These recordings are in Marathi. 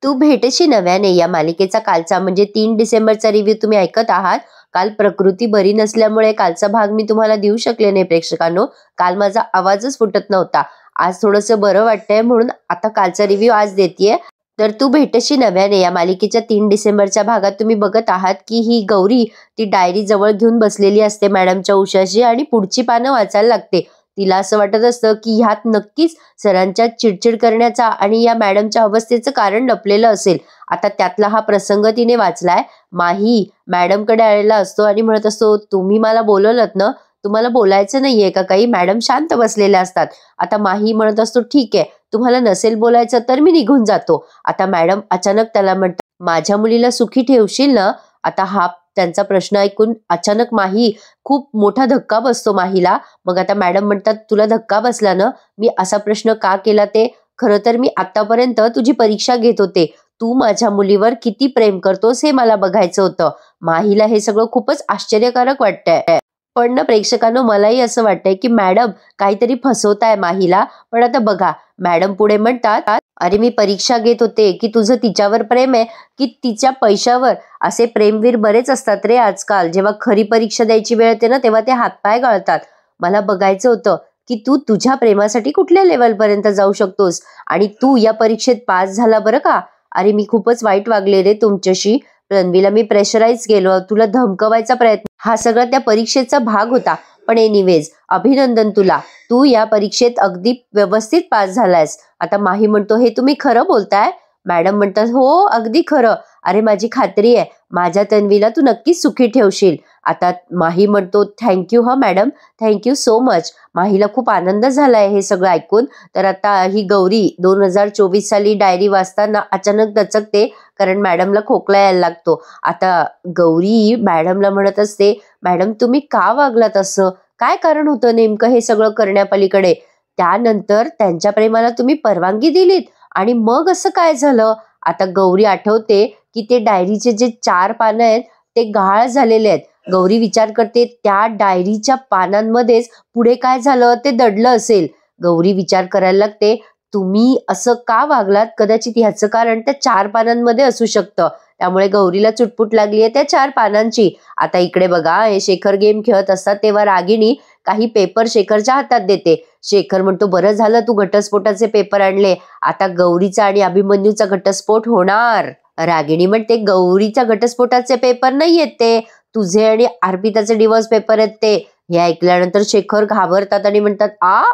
तू भेटशी नव्याने या मालिकेचा कालचा म्हणजे 3 डिसेंबरचा रिव्ह्यू तुम्ही ऐकत आहात. काल प्रकृती बरी नसल्यामुळे कालचा भाग मी तुम्हाला देऊ शकले नाही प्रेक्षकांनो. काल माझा आवाजच फुटत नव्हता. आज थोडंसं बरं वाटतंय म्हणून आता कालचा रिव्ह्यू आज देतेय. तर तू भेटशी नव्याने या मालिकेच्या 3 डिसेंबरच्या भागात तुम्ही बघत आहात की ही गौरी ती डायरी जवळ घेऊन बसलेली असते मॅडमच्या उशाशी आणि पुढची पानं वाचायला लागते. तिला असं वाटत असतं की ह्यात नक्कीच सरांच्या चिडचिड करण्याचा आणि या मॅडमच्या अवस्थेचं कारण लपलेलं असेल. आता त्यातला हा प्रसंग तिने वाचलाय. माही मॅडमकडे आलेला असतो आणि म्हणत असतो, तुम्ही मला बोलवलत ना, तुम्हाला बोलायचं नाहीये का काही? मॅडम शांत बसलेल्या असतात. आता माही म्हणत असतो, ठीक आहे, तुम्हाला नसेल बोलायचं तर मी निघून जातो. आता मॅडम अचानक त्याला म्हणतात, माझ्या मुलीला सुखी ठेवशील ना? आता हा त्यांचा प्रश्न ऐकून अचानक माही खूप मोठा धक्का बसतो माहीला. मग आता मॅडम म्हणतात, तुला धक्का बसला ना? मी असा प्रश्न का केला ते? खरं तर मी आतापर्यंत तुझी परीक्षा घेत होते. तू माझ्या मुलीवर किती प्रेम करतोस हे मला बघायचं होतं. माहीला हे सगळं खूपच आश्चर्यकारक वाटतंय. पण ना प्रेक्षकांनो, मलाही असं वाटतंय की मॅडम काहीतरी फसवताय माहीला. पण आता बघा, मॅडम पुढे म्हणतात, अरे मी परीक्षा घेत होते की तुझं तिच्यावर प्रेम आहे की तिच्या पैशावर. असे प्रेमवीर बरेच असतात रे आजकाल. जेव्हा खरी परीक्षा द्यायची वेळ येते ना, तेव्हा ते हातपाय गळतात. मला बघायचं होतं की तू तुझ्या प्रेमासाठी कुठल्या लेवलपर्यंत जाऊ शकतोस आणि तू या परीक्षेत पास झाला बरं का. अरे मी खूपच वाईट वागले रे तुमच्याशी. रणवीला मी प्रेशराईज केलं, तुला धमकवायचा प्रयत्न, हा सगळा त्या परीक्षेचा भाग होता. पण एनिवेज अभिनंदन तुला, तू या परीक्षेत अगदी व्यवस्थित पास झालायस. आता माही म्हणतो, हे तुम्ही खरं बोलताय? मॅडम म्हणतात, हो अगदी खरं. अरे माझी खात्री आहे, माझ्या तन्वीला तू नक्कीच सुखी ठेवशील. आता माही म्हणतो, थँक्यू हा मॅडम, थँक्यू सो मच. माहीला खूप आनंद झालाय हे सगळं ऐकून. तर आता ही गौरी 2024 साली डायरी वाचताना अचानक दचकते, कारण मॅडमला खोकला यायला लागतो. आता गौरी मॅडमला म्हणत असते, मॅडम तुम्ही का वागलात असं? काय कारण होतं नेमकं हे सगळं करण्यापलीकडे? त्यानंतर त्यांच्या प्रेमाला तुम्ही परवानगी दिलीत आणि मग असं काय झालं? आता गौरी आठवते की ते डायरीचे जे 4 पानं आहेत ते गाळ झालेले आहेत. गौरी विचार करते, त्या डायरीच्या पानांमध्येच पुढे काय झालं ते दडलं असेल. गौरी विचार करायला लागते, तुम्ही असं का वागलात? कदाचित ह्याचं कारण त्या 4 पानांमध्ये असू शकतं. त्यामुळे गौरीला चुटपुट लागली आहे त्या 4 पानांची. आता इकडे बघा, हे शेखर गेम खेळत असतात तेव्हा रागिणी काही पेपर शेखरच्या हातात देते. शेखर म्हणतो, बरं झालं तू घटस्फोटाचे पेपर आणले, आता गौरीचा आणि अभिमन्यूचा घटस्फोट होणार. रागिणी म्हणते, गौरीच्या घटस्फोटाचे पेपर नाहीयेत ते, तुझे आणि अर्पिताचे डिवोर्स पेपर आहेत ते. हे ऐकल्यानंतर शेखर घाबरतात आणि म्हणतात,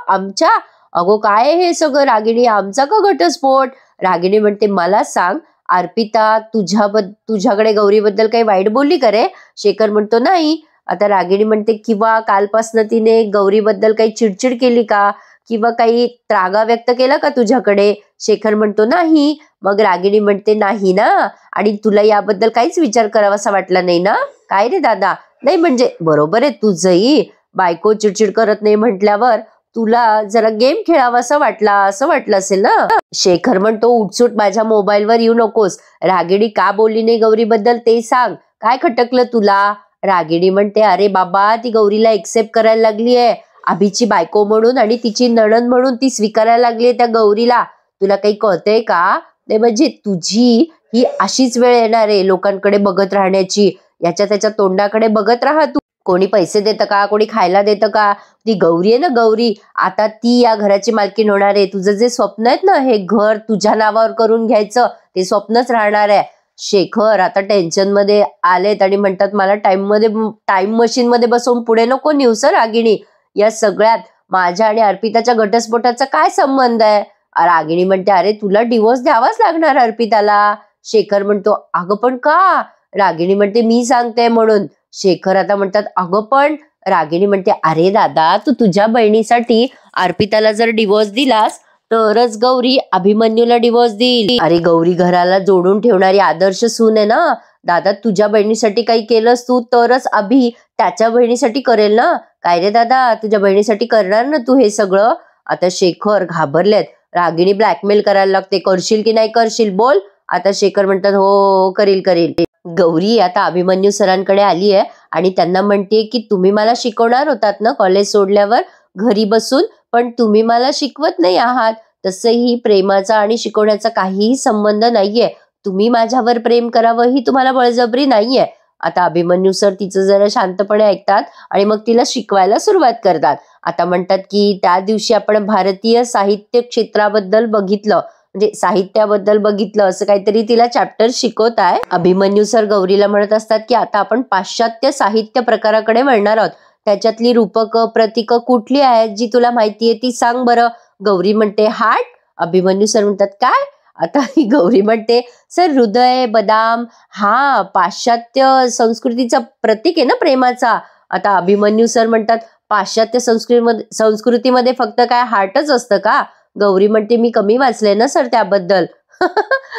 आमच्या? अगो काय हे सगळं रागिणी, आमचा का घटस्फोट? रागिणी म्हणते, मला सांग, अर्पिता तुझ्याकडे गौरीबद्दल काही वाईट बोलली का रे? शेखर म्हणतो, नाही. आता रागिणी म्हणते, किंवा कालपासनं तिने गौरीबद्दल काही चिडचिड केली का, किंवा काही त्रागा व्यक्त केला का तुझ्याकडे? शेखर म्हणतो, नाही. मग रागिणी म्हणते, नाही ना, आणि तुला याबद्दल काहीच विचार करावासा वाटला नाही ना? काय रे दादा? नाही म्हणजे बरोबर आहे तुझंही, बायको चिडचिड करत नाही म्हटल्यावर तुला जरा गेम खेळावासा वाटला, असं वाटलं असेल ना? शेखर म्हणतो, उठसूट माझ्या मोबाईलवर येऊ नकोस. रागिणी का बोलली नाही गौरीबद्दल ते सांग, काय खटकलं तुला? रागिणी म्हणते, अरे बाबा, ती गौरीला एक्सेप्ट करायला लागली आहे अभिची बायको म्हणून, आणि तिची नणंद म्हणून ती स्वीकारायला लागली आहे त्या गौरीला. तुला काही कळतंय का? ते म्हणजे तुझी ही अशीच वेळ येणार आहे लोकांकडे बघत राहण्याची. याच्या त्याच्या तोंडाकडे बघत राहा तू. कोणी पैसे देतं का, कोणी खायला देतं का? ती गौरी आहे ना गौरी, आता ती या घराची मालकीण होणार आहे. तुझं जे स्वप्न आहेत ना, हे घर तुझ्या नावावर करून घ्यायचं, ते स्वप्नच राहणार आहे. शेखर आता टेन्शन मध्ये आलेत आणि म्हणतात, मला टाइम मशीन मध्ये बसवून पुढे नको नेऊ सर रागिणी. या सगळ्यात माझ्या आणि अर्पिताच्या घटस्फोटाचा काय संबंध आहे? रागिणी म्हणते, अरे तुला डिवोर्स द्यावाच लागणार अर्पिताला. शेखर म्हणतो, अगं पण का? रागिणी म्हणते, मी सांगते म्हणून. शेखर आता म्हणतात, अगं पण. रागिणी म्हणते, अरे दादा, तू तुझ्या बहिणीसाठी अर्पिताला जर डिवोर्स दिलास तरच गौरी अभिमन्यूला डिवोर्स देईल. अरे गौरी घराला जोडून ठेवणारी आदर्श सून आहे ना दादा. तुझ्या बहिणीसाठी काही केलंस तू तरच अभि त्याच्या बहिणीसाठी करेल ना. काय रे दादा, तुझ्या बहिणीसाठी करणार ना तू हे सगळं? आता शेखर घाबरलेत. रागिणी ब्लॅकमेल करायला लागते, करशील की नाही करशील, बोल. आता शेखर म्हणतात, हो करील करील. गौरी आता अभिमन्यू सरांकडे आली आहे आणि त्यांना म्हणते की तुम्ही मला शिकवणार होतात ना कॉलेज सोडल्यावर घरी बसून, पण तुम्ही मला शिकवत नाही आहात, तसंही प्रेमाचा आणि शिकवण्याचा काहीही संबंध नाहीये. तुम्ही माझ्यावर प्रेम करावं ही तुम्हाला बळजबरी नाहीये. आता अभिमन्यू सर तिचं जरा शांतपणे ऐकतात आणि मग तिला शिकवायला सुरुवात करतात. आता म्हणतात की त्या दिवशी आपण भारतीय साहित्य क्षेत्राबद्दल बघितलं, म्हणजे साहित्याबद्दल बघितलं, असं काहीतरी तिला चॅप्टर शिकवताय. अभिमन्यू सर गौरीला म्हणत असतात की आता आपण पाश्चात्य साहित्य प्रकाराकडे वळणार आहोत. त्याच्यातली रूपक प्रतीक कुठली आहेत जी तुला माहितीये ती सांग बरं. गौरी म्हणते हार्ट. अभिमन्यू सर म्हणतात काय? आता ही गौरी म्हणते सर हृदय, बदाम. हा पाश्चात्य संस्कृतीचा प्रतीक आहे ना प्रेमाचा. आता अभिमन्यू सर म्हणतात पाश्चात्य संस्कृतीमध्ये फक्त काय हार्टच असतं का? गौरी म्हणते मी कमी वाचले ना सर त्याबद्दल.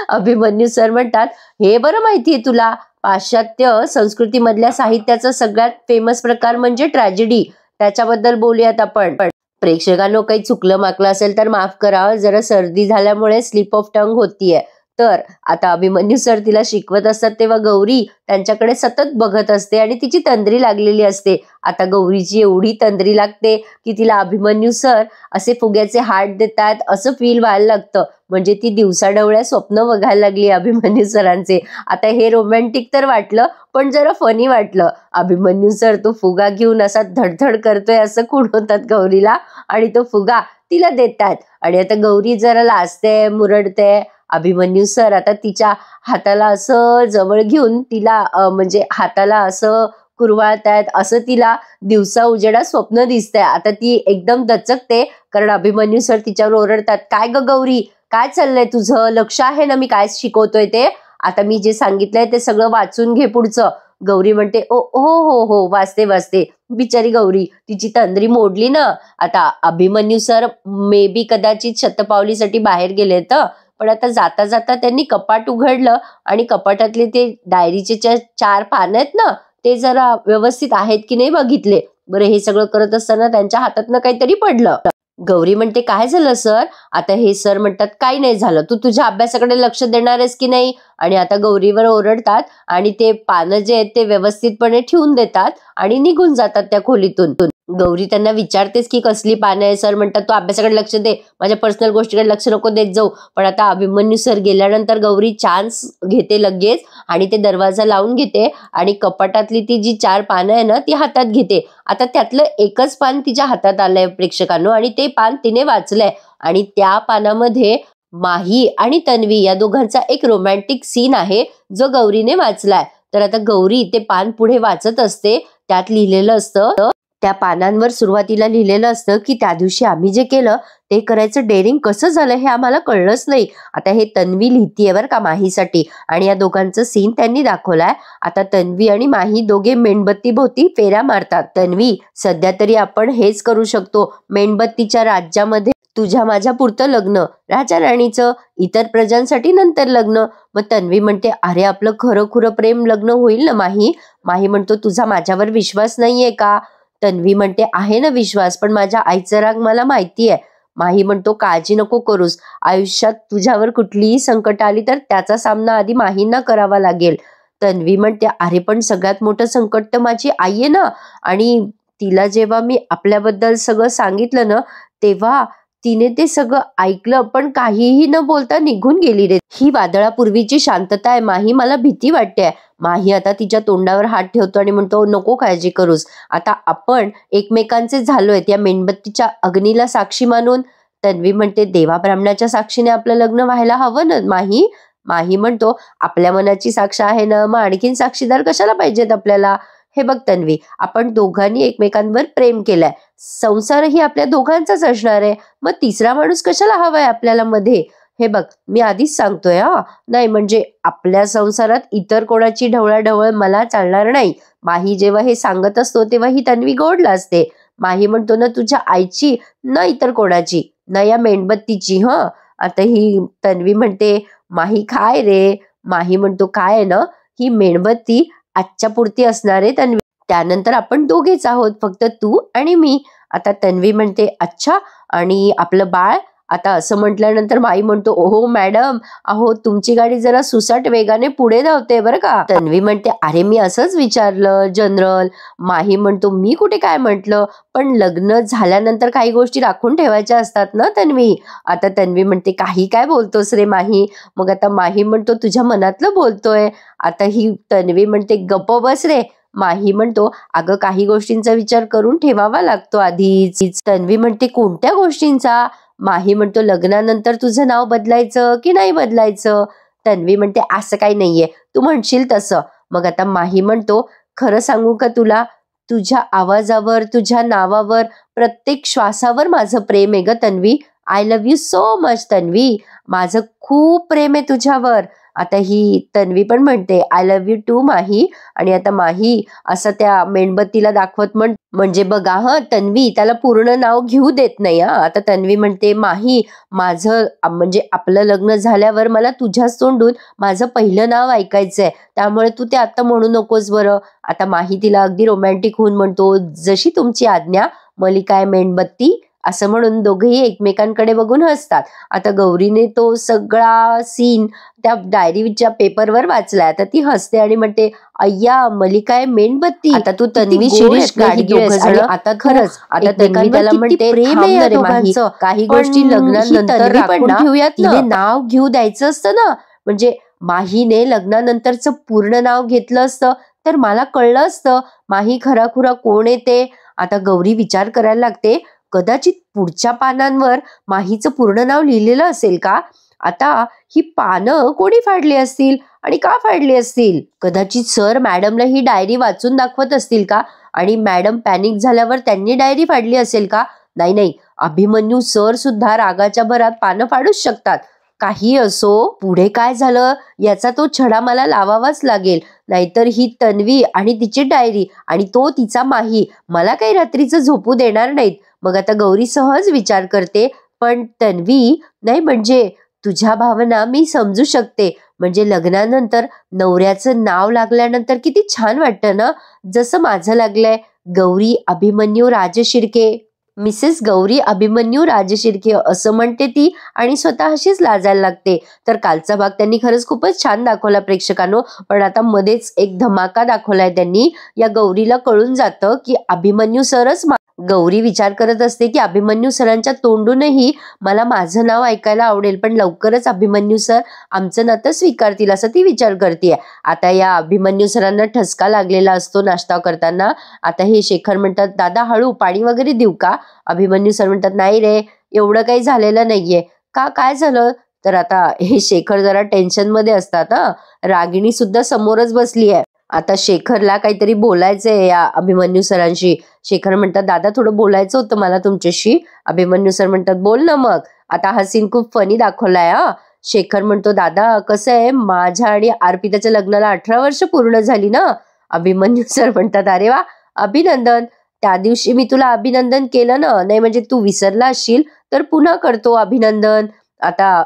अभिमन्यू सर म्हणतात हे बरं माहितीये तुला, पाश्चात्य संस्कृतीमधल्या साहित्याचा सगळ्यात फेमस प्रकार म्हणजे ट्रॅजेडी. त्याच्याबद्दल बोलूयात आपण. प्रेक्षकांनो काही चुकलं माकलं असेल तर माफ करा, जरा सर्दी झाल्यामुळे स्लिप ऑफ टंग होतीये. तर आता अभिमन्यू सर तिला शिकवत असतात तेव्हा गौरी त्यांच्याकडे सतत बघत असते आणि तिची तंद्री लागलेली असते. आता गौरीची एवढी तंद्री लागते की तिला अभिमन्यू सर असे फुग्याचे हार्ट देतात असं फील व्हायला लागतं. म्हणजे ती दिवसाढवळ्या स्वप्न बघायला लागली अभिमन्यू सरांचे. आता हे रोमॅन्टिक तर वाटलं पण जरा फनी वाटलं. अभिमन्यू सर तो फुगा घेऊन असा धडधड करतोय असं खुणवतात गौरीला आणि तो फुगा तिला देतात. आणि आता गौरी जरा लाजते, मुरडते. अभिमन्यू सर आता तिच्या हाताला असं जवळ घेऊन तिला म्हणजे हाताला असं कुरवाळतायत, असं तिला दिवसा उजेडा स्वप्न दिसतंय. आता ती एकदम दचकते कारण अभिमन्यू सर तिच्यावर ओरडतात, काय ग गौरी, काय चाललंय तुझं? लक्ष आहे ना मी काय शिकवतोय ते? आता मी जे सांगितलंय ते सगळं वाचून घे पुढचं. गौरी म्हणते ओ हो हो हो वाचते वाचते. बिचारी गौरी तिची तंद्री मोडली ना. आता अभिमन्यू सर मे बी कदाचित शतपावलीसाठी बाहेर गेले तर, पण आता जाता जाता त्यांनी कपाट उघडलं आणि कपाटातले ते डायरीचे 4 पानं आहेत ना ते जरा व्यवस्थित आहेत की नाही बघितले. बरं हे सगळं करत असताना त्यांच्या हातातनं काहीतरी पडलं. गौरी म्हणते काय झालं सर? आता हे सर म्हणतात काही नाही झालं, तू तुझ्या अभ्यासाकडे लक्ष देणार आहेस की नाही? आणि आता गौरीवर ओरडतात आणि ते पानं जे आहेत ते व्यवस्थितपणे ठेवून देतात आणि निघून जातात त्या खोलीतून. गौरी त्यांना विचारतेस की कसली पानं आहे? सर म्हणतात तू अभ्यासाकडे लक्ष दे, माझ्या पर्सनल गोष्टीकडे लक्ष नको देत जाऊ. पण आता अभिमन्यू सर गेल्यानंतर गौरी चान्स घेते लगेच आणि ते दरवाजा लावून घेते आणि कपाटातली ती जी 4 पानं आहे ना ती हातात घेते. आता त्यातलं एकच पान तिच्या हातात आलंय प्रेक्षकांनो आणि ते पान तिने वाचलंय आणि त्या पानामध्ये माही आणि तन्वी या दोघांचा एक रोमॅन्टिक सीन आहे जो गौरीने वाचलाय. तर आता गौरी ते पान पुढे वाचत असते. त्यात लिहिलेलं असतं, त्या पानांवर सुरुवातीला लिहिलेलं असतं की त्या दिवशी आम्ही जे केलं ते करायचं डेअरिंग कसं झालं हे आम्हाला कळलंच नाही. आता हे तन्वी लिहितीये बरं का माहीसाठी आणि या दोघांचं सीन त्यांनी दाखवलाय. आता तन्वी आणि माही दोघे मेणबत्ती भोवती फेऱ्या मारतात. तन्वी सध्या तरी आपण हेच करू शकतो, मेणबत्तीच्या राज्यामध्ये तुझ्या माझ्या पुरतं लग्न, राजा राणीचं, इतर प्रजांसाठी नंतर लग्न. मग तन्वी म्हणते अरे आपलं खरं खुरं प्रेम लग्न होईल ना माही? माही म्हणतो तुझा माझ्यावर विश्वास नाहीये का? तन्वी म्हणते आहे ना विश्वास, पण माझ्या आईचा राग मला माहितीये. माही म्हणतो काळजी नको करूस, आयुष्यात तुझ्यावर कुठलीही संकट आली तर त्याचा सामना आधी माहींना करावा लागेल. तन्वी म्हणते अरे पण सगळ्यात मोठं संकट तर माझी आई आहे ना, आणि तिला जेव्हा मी आपल्याबद्दल सगळं सांगितलं ना तेव्हा तिने ते सगळं ऐकलं पण काहीही न बोलता निघून गेली रे. ही वादळापूर्वीची शांतता आहे माही, मला भीती वाटते. माही आता तिच्या तोंडावर हात ठेवतो आणि म्हणतो नको काळजी करूस, आता आपण एकमेकांचे झालोय या मेणबत्तीच्या अग्नीला साक्षी मानून. तन्वी म्हणते देवा ब्राह्मणाच्या साक्षीने आपलं लग्न व्हायला हवं ना माही? माही म्हणतो आपल्या मनाची साक्ष आहे ना, मग आणखीन साक्षीदार कशाला पाहिजेत आपल्याला? हे बघ तन्वी, आपण दोघांनी एकमेकांवर प्रेम केलाय, संसारही आपल्या दोघांचाच असणार आहे, मग तिसरा माणूस कशाला हवाय आपल्याला मध्ये? हे बघ मी आधीच सांगतोय हा, नाही म्हणजे आपल्या संसारात इतर कोणाची ढवळाढवळ मला चालणार नाही. माही जेव्हा हे सांगत असतो तेव्हा ही तन्वी गोडला असते. माही म्हणतो ना तुझ्या आईची, न इतर कोणाची, न या मेणबत्तीची. आता ही तन्वी म्हणते माही काय रे? माही म्हणतो काय आहे ना, ही मेणबत्ती आजच्या पुरती असणार आहे तन्वी, त्यानंतर आपण दोघेच आहोत, फक्त तू आणि मी. आता तन्वी म्हणते अच्छा, आणि आपलं बाळ? आता असं म्हटल्यानंतर माही म्हणतो, ओहो मॅडम, अहो तुमची गाडी जरा सुसाट वेगाने पुढे धावते बरं का. तन्वी म्हणते, अरे मी असंच विचारलं जनरल. माही म्हणतो, मी कुठे काय म्हटलं, पण लग्न झाल्यानंतर काही गोष्टी राखून ठेवायच्या असतात ना तन्वी. आता तन्वी म्हणते, काही काय बोलतोस रे माही. मग आता माही म्हणतो, तुझ्या मनातलं बोलतोय. आता ही तन्वी म्हणते, गप्प बस रे. माही म्हणतो, अगं काही गोष्टींचा विचार करून ठेवावा लागतो आधीच. तन्वी म्हणते, कोणत्या गोष्टींचा. माही म्हणतो, लग्नानंतर तुझं नाव बदलायचं की नाही बदलायचं. तन्वी म्हणते, असं काही नाहीये, तू म्हणशील तसं. मग आता माही म्हणतो, खरं सांगू का तुला, तुझ्या आवाजावर, तुझ्या नावावर, प्रत्येक श्वासावर माझं प्रेम आहे ग Tanvi. I love you so much Tanvi. माझं खूप प्रेम आहे तुझ्यावर. आता ही तन्वी पण म्हणते, आय लव्ह यू टू माही. आणि आता माही असं त्या मेणबत्तीला दाखवत म्हणजे बघा हा, तन्वी त्याला पूर्ण नाव घेऊ देत नाही हा. आता तन्वी म्हणते, माही माझं म्हणजे आपलं लग्न झाल्यावर मला तुझ्याच तोंडून माझं पहिलं नाव ऐकायचंय, त्यामुळे तू ते आता म्हणू नकोस बरं. आता माही तिला अगदी रोमॅन्टिक होऊन म्हणतो, जशी तुमची आज्ञा मलिकाय मेणबत्ती. असं म्हणून दोघेही एकमेकांकडे बघून हसतात. आता गौरीने तो सगळा सीन त्या डायरीच्या पेपरवर वाचलाय. आता ती हसते आणि म्हणते, अय्या मलिकाय मेणबत्ती. आता तू तन्वी शिरीष गाडगीळ. आता खरंच आता तन्वी त्याला म्हणते, काही गोष्टी लग्नानंतर राखून ठेवूयात ना, नाव घेऊ द्यायचं असतं ना. म्हणजे माहीने लग्नानंतरचं पूर्ण नाव घेतलं असतं तर मला कळलं असतं माही खराखुरा कोण येते. आता गौरी विचार करायला लागते, कदाचित पुढच्या पानांवर माहीचं पूर्ण नाव लिहिलेलं असेल का. आता ही पानं कोणी फाडली असतील आणि का फाडली असतील. कदाचित सर मॅडमला ही डायरी वाचून दाखवत असतील का, आणि मॅडम पॅनिक झाल्यावर त्यांनी डायरी फाडली असेल का. नाही नाही, अभिमन्यू सर सुद्धा रागाच्या भरात पानं फाडूच शकतात. काही असो, पुढे काय झालं याचा तो छडा मला लावावाच लागेल, नाहीतर ही तन्वी आणि तिची डायरी आणि तो तिचा माही मला काही रात्रीचं झोपू देणार नाहीत. मग आता गौरी सहज विचार करते, पण तन्वी नाही, म्हणजे तुझ्या भावना मी समजू शकते. म्हणजे लग्नानंतर नवऱ्याचं नाव लागल्यानंतर किती छान वाटतं ना, जसं माझं लागलंय, गौरी अभिमन्यू राजशिर्के. मिसेस गौरी अभिमन्यू राजशिर्के असं म्हणते ती आणि स्वतःशीच लाजायला लागते. तर कालचा भाग त्यांनी खरंच खूपच छान दाखवला प्रेक्षकांनो, पण आता मध्येच एक धमाका दाखवलाय त्यांनी. या गौरीला कळून जातं की अभिमन्यू सरच. गौरी विचार करत असते की अभिमन्यू सरांच्या तोंडूनही मला माझं नाव ऐकायला आवडेल, पण लवकरच अभिमन्यू सर आमचं नातं स्वीकारतील असं ती विचार करते. आता या अभिमन्यू सरांना ठसका लागलेला असतो नाश्ता करताना. आता हे शेखर म्हणतात, दादा हळू, पाणी वगैरे देऊ का. अभिमन्यू सर म्हणतात, नाही रे, एवढं काही झालेलं नाहीये. का, काय झालं. तर आता हे शेखर जरा टेन्शन मध्ये असतात हा. रागिणी सुद्धा समोरच बसली आहे. आता शेखरला काहीतरी बोलायचंय या अभिमन्यू सरांशी. शेखर म्हणतात, दादा थोडं बोलायचं होतं मला तुमच्याशी. अभिमन्यू सर म्हणतात, बोल ना मग. आता हा सीन खूप फनी दाखवलाय हा. शेखर म्हणतो, दादा कसं आहे, माझ्या आणि अर्पिताच्या लग्नाला 18 वर्ष पूर्ण झाली ना. अभिमन्यू सर म्हणतात, अरे वा, अभिनंदन. त्या दिवशी मी तुला अभिनंदन केलं ना, नाही म्हणजे तू विसरला असशील तर पुन्हा करतो अभिनंदन. आता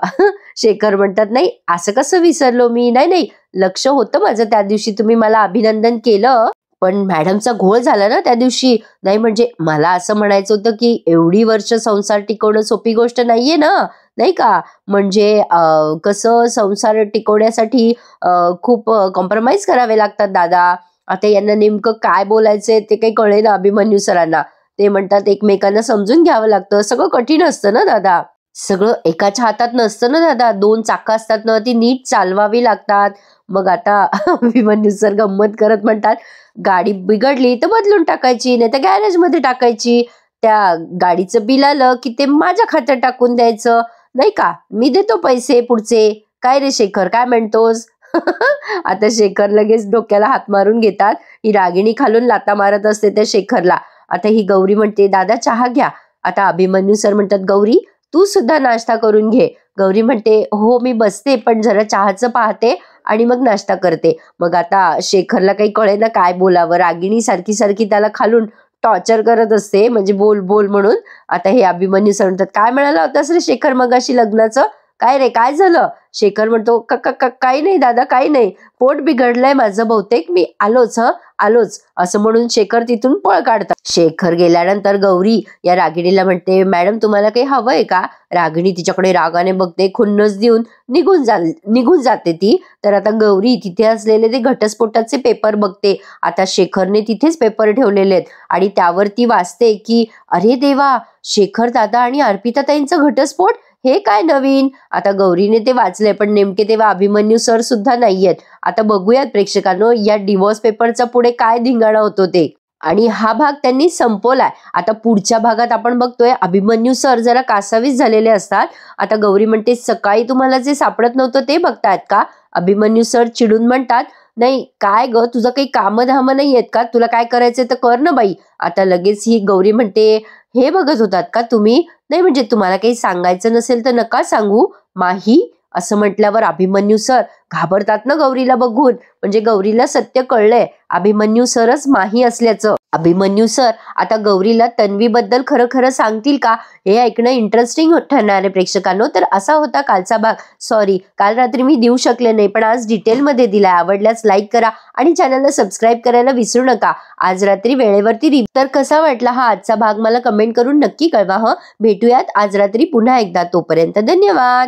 शेखर म्हणतात, नाही असं कसं विसरलो मी, नाही नाही, लक्ष होतं माझं त्या दिवशी, तुम्ही मला अभिनंदन केलं, पण मॅडमचा घोळ झाला ना त्या दिवशी. नाही म्हणजे मला असं म्हणायचं होतं की एवढी वर्ष संसार टिकवणं सोपी गोष्ट नाहीये ना, नाही का. म्हणजे कसं संसार टिकवण्यासाठी खूप कॉम्प्रोमाइज करावे लागतात दादा. आता यांना नेमकं काय बोलायचंय ते काही कळे ना अभिमन्यू सरांना. ते म्हणतात, एकमेकांना समजून घ्यावं लागतं, सगळं कठीण असतं ना दादा. सगळं एकाच्या हातात नसतं ना दादा, 2 चाकं असतात ना, ती नीट चालवावी लागतात. मग आता अभिमन्यू सर गंमत करत म्हणतात, गाडी बिघडली तर बदलून टाकायची, नाही तर गॅरेज मध्ये टाकायची. त्या गाडीचं बिल आलं की ते माझ्या खात्यात टाकून द्यायचं, नाही का, मी देतो पैसे पुढचे. काय रे शेखर, काय म्हणतोस. आता शेखर लगेच डोक्याला हात मारून घेतात. ही रागिणी खालून लाता मारत असते त्या शेखरला. आता ही गौरी म्हणते, दादा चहा घ्या. आता अभिमन्यू सर म्हणतात, गौरी तू सुद्धा नाश्ता करून घे. गौरी म्हणते, हो मी बसते, पण जरा चहाचं पाहते आणि मग नाश्ता करते. मग आता शेखरला काही कळेना काय बोलावं. रागिणी सारखी सारखी त्याला खालून टॉर्चर करत असते, म्हणजे बोल बोल म्हणून. आता हे अभिमन्यू सर म्हणतात, काय म्हणाला होतास रे शेखर मगाशी लग्नाचं, काय रे काय झालं? शेखर म्हणतो काही नाही दादा, काही नाही, पोट बिघडलंय माझं बहुतेक, मी आलोच आलोच असं म्हणून शेखर तिथून पळ काढतात. शेखर गेल्यानंतर गौरी या रागिणीला म्हणते, मॅडम तुम्हाला काही हवंय का? रागिणी तिच्याकडे रागाने बघते, खुन्नस देऊन निघून जाते ती. तर आता गौरी तिथे असलेले ते घटस्फोटाचे पेपर बघते. आता शेखरने तिथेच पेपर ठेवलेले आहेत आणि त्यावरती वाचते की अरे देवा, शेखर दादा आणि अर्पिता ताईंचा घटस्फोट, हे काय नवीन. आता गौरीने ते वाचले, पण नेमके तेव्हा अभिमन्यू सर सुद्धा नाहीयेत. आता बघूयात प्रेक्षकांनो या डिवोर्स पेपरचा पुढे काय धिंगाणा होतो ते. आणि हा भाग त्यांनी संपवलाय. आता पुढच्या भागात आपण बघतोय अभिमन्यू सर जरा कासावीस झालेले असतात. आता गौरी म्हणते, सकाळी तुम्हाला जे सापडत नव्हतं ते बघतायत का? अभिमन्यू सर चिडून म्हणतात, नाही काय ग, तुझं काही कामधाम नाही आहेत का? तुला काय करायचं तर कर ना बाई. आता लगेच ही गौरी म्हणते, हे बघत होतात का तुम्ही? नाही म्हणजे तुम्हाला काही सांगायचं नसेल तर नका सांगू. माही असं म्हटल्यावर अभिमन्यू सर घाबरतात ना गौरीला बघून. म्हणजे गौरीला सत्य कळलंय, अभिमन्यू सरच माही असल्याचं. अभिमन्यू सर आता गौरीला तन्वीबद्दल खरं खरं सांगतील का? हे ऐकणं इंटरेस्टिंग ठरणार आहे प्रेक्षकांनो. तर असा होता कालचा भाग. सॉरी, काल रात्री मी देऊ शकले नाही, पण आज डिटेलमध्ये दिलाय. आवडल्यास लाईक करा आणि चॅनलला सबस्क्राईब करायला विसरू नका. आज रात्री वेळेवरती तर कसा वाटला हा आजचा भाग मला कमेंट करून नक्की कळवा. भेटूयात आज रात्री पुन्हा एकदा. तोपर्यंत धन्यवाद.